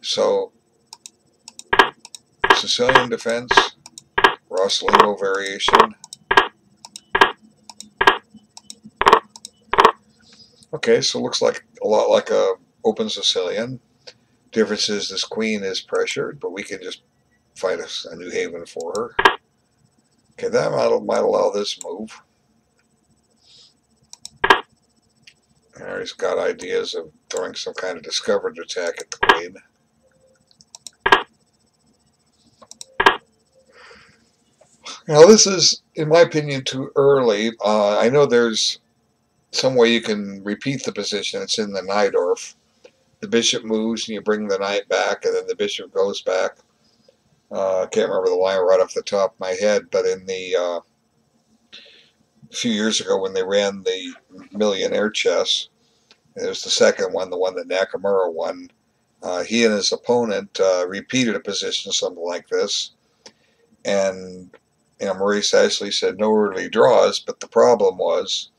So, Sicilian defense, Rosselino variation. Okay, so it looks like a lot like a open Sicilian. Difference is this queen is pressured, but we can just find a new haven for her. Okay, that might allow this move. And he's got ideas of throwing some kind of discovered attack at the queen. Now this is, in my opinion, too early. I know there's some way you can repeat the position. It's in the Najdorf. The bishop moves and you bring the knight back, and then the bishop goes back. I can't remember the line right off the top of my head, but in the a few years ago when they ran the millionaire chess, it was the second one, the one that Nakamura won. He and his opponent repeated a position something like this, and Maurice Ashley said no early draws, but the problem was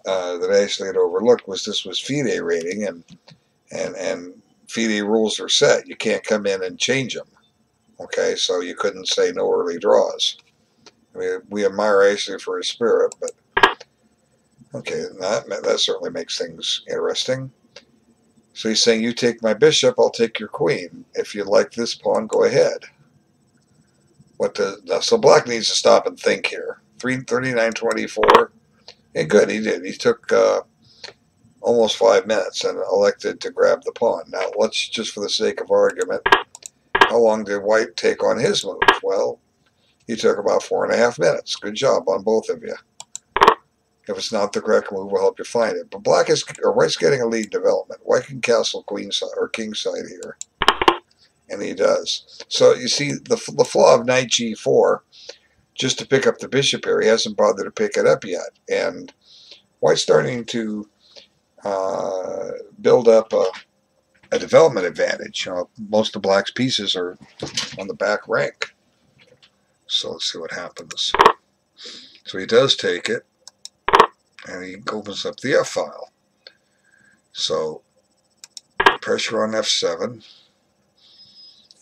that Ashley had overlooked was this was FIDE rating, and FIDE rules are set. You can't come in and change them. Okay, so you couldn't say no early draws. I mean, we admire Ashley for his spirit, but okay, that certainly makes things interesting. So he's saying, you take my bishop, I'll take your queen. If you like this pawn, go ahead. So black needs to stop and think here. 39-24. And good, he did. He took almost 5 minutes and elected to grab the pawn. Now, let's just for the sake of argument, how long did white take on his move? Well, he took about 4.5 minutes. Good job on both of you. If it's not the correct move, we'll help you find it. But white's getting a lead development. White can castle queen side or king side here, and he does. So you see the flaw of knight g4, just to pick up the bishop here. He hasn't bothered to pick it up yet, and white's starting to build up a development advantage. Most of black's pieces are on the back rank. So let's see what happens. So he does take it, and he opens up the F file. So pressure on F7.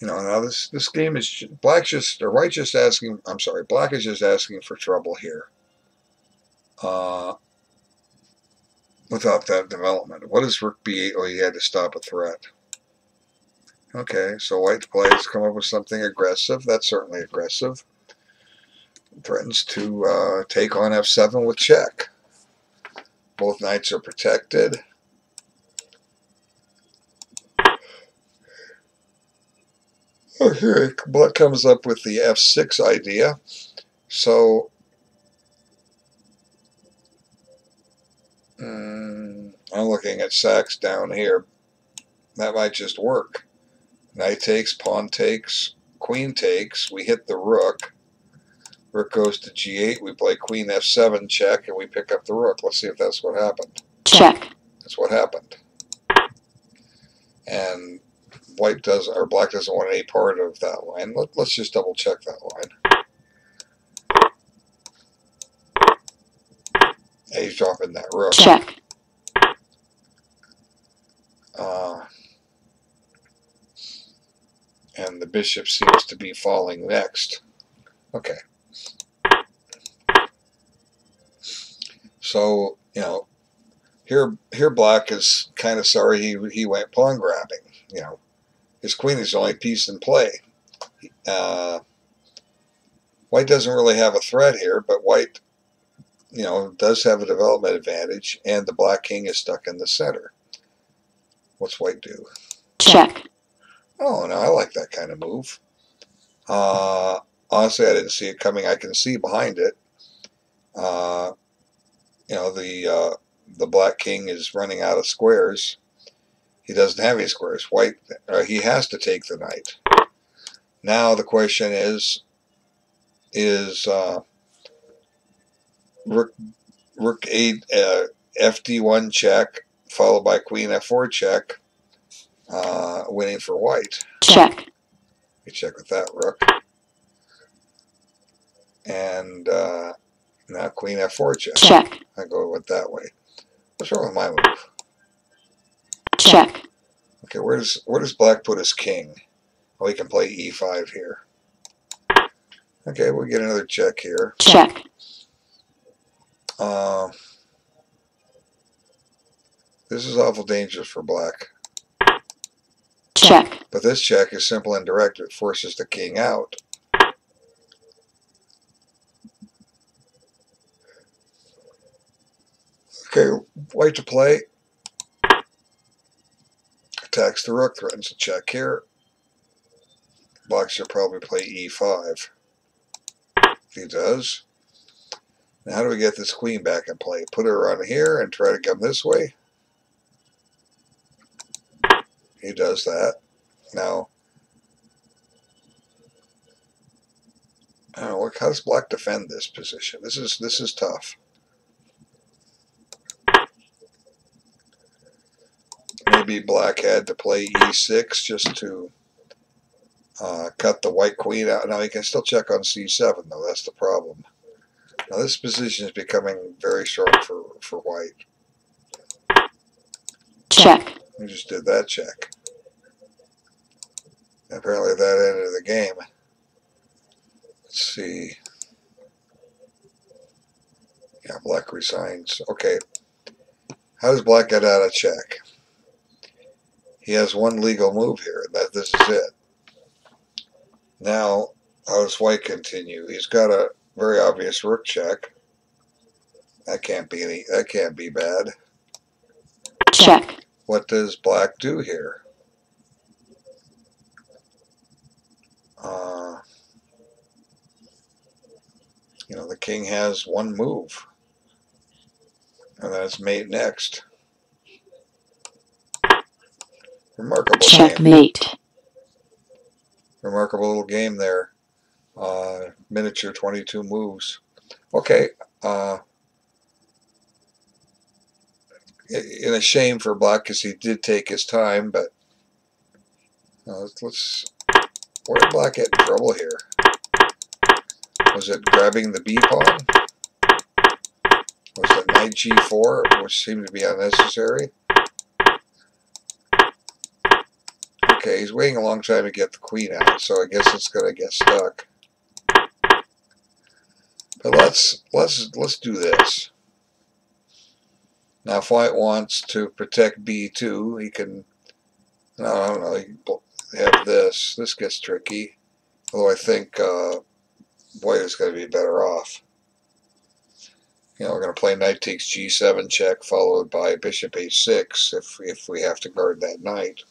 Now this game is black is just asking for trouble here. Without that development. What is rook b8? Oh, he had to stop a threat. Okay, so white's play has come up with something aggressive. That's certainly aggressive. Threatens to take on f7 with check. Both knights are protected. Okay, black comes up with the f6 idea. So I'm looking at sacks down here. That might just work. Knight takes, pawn takes, queen takes. We hit the rook. Rook goes to g8. We play queen f7 check, and we pick up the rook. Let's see if that's what happened. Check. That's what happened. And black doesn't want any part of that line. Let's just double check that line. And he's dropping that rook. Check. And the bishop seems to be falling next. Okay. So, here black is kind of sorry he went pawn grabbing. His queen is the only piece in play. White doesn't really have a threat here, but white, does have a development advantage, and the black king is stuck in the center. What's white do? Check. Oh, no, I like that kind of move. Honestly, I didn't see it coming. I can see behind it. The black king is running out of squares. He doesn't have any squares. White, he has to take the knight. Now the question is rook 8 fd1 check followed by queen f4 check winning for white. Check. We check with that rook. And now queen f4 check. Check. I go with that way. What's wrong with my move? Check. Okay, where does black put his king? Oh, he can play e5 here. Okay, we'll get another check here. Check. This is awful dangerous for black. Check. But this check is simple and direct. It forces the king out. Okay, white to play. Attacks the rook, threatens a check here. Black should probably play e5. If he does. Now how do we get this queen back in play? Put her on here and try to come this way. He does that. Now, I don't know, how does black defend this position? This is tough. Maybe black had to play e6 just to cut the white queen out. Now he can still check on c7 though. That's the problem. Now this position is becoming very strong for white. Check. We just did that check. Apparently that ended the game. Let's see. Yeah, black resigns. Okay. How does black get out of check? He has one legal move here. This is it. Now, how does white continue? He's got a very obvious rook check. That can't be bad. Check. What does black do here? You know, the king has one move. And then it's mate next. Remarkable Checkmate. game. Remarkable little game there. Miniature 22 moves. Okay. In a shame for black because he did take his time, but where did black get in trouble here? Was it grabbing the b pawn? Was it knight g4, which seemed to be unnecessary? Okay, he's waiting a long time to get the queen out, so I guess it's going to get stuck. But let's do this. Now, if white wants to protect b2, he can. No, I don't know. He can have this. This gets tricky. Although I think white is going to be better off. You know, we're going to play knight takes g7 check, followed by bishop h6 if we have to guard that knight.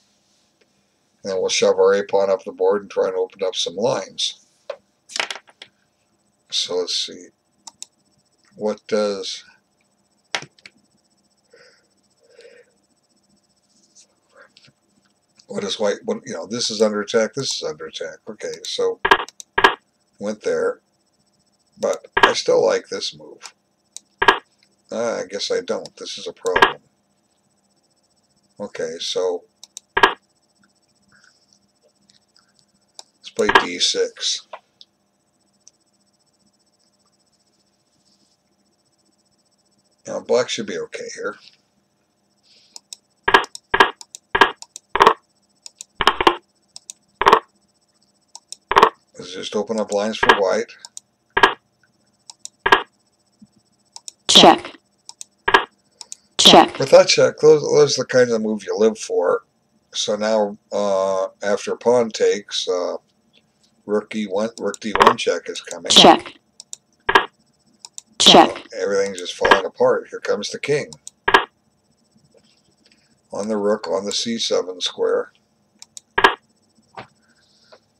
And then we'll shove our a-pawn up the board and try and open up some lines. So let's see. What does white? You know, this is under attack. This is under attack. Okay, so went there, but I still like this move. I guess I don't. This is a problem. Okay, so let's play d6. Now, black should be okay here. Let's just open up lines for white. Check. Check. With that check, those are the kinds of moves you live for. So now, after pawn takes, rook d1 check is coming. Check. Check. Everything's just falling apart. Here comes the king. On the rook, on the c7 square.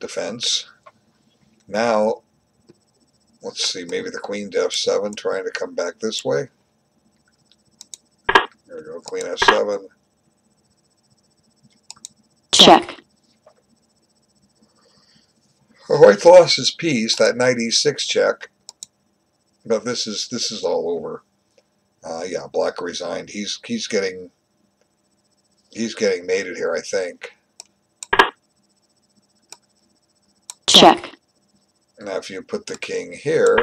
Defense. Now, let's see, maybe the queen to f7 trying to come back this way. There we go, queen f7. Check. White lost his piece, that knight e6 check. But this is all over. Yeah, black resigned. He's getting mated here, I think. Check. Now, if you put the king here,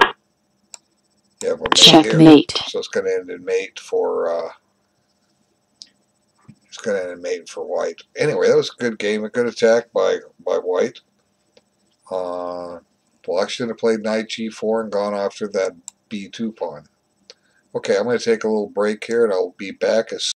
you have a mate Checkmate. here. So it's going to end in mate for. It's going to end mate for white. Anyway, that was a good game. A good attack by white. Black should have played knight g4 and gone after that b2 pawn. Okay, I'm going to take a little break here, and I'll be back as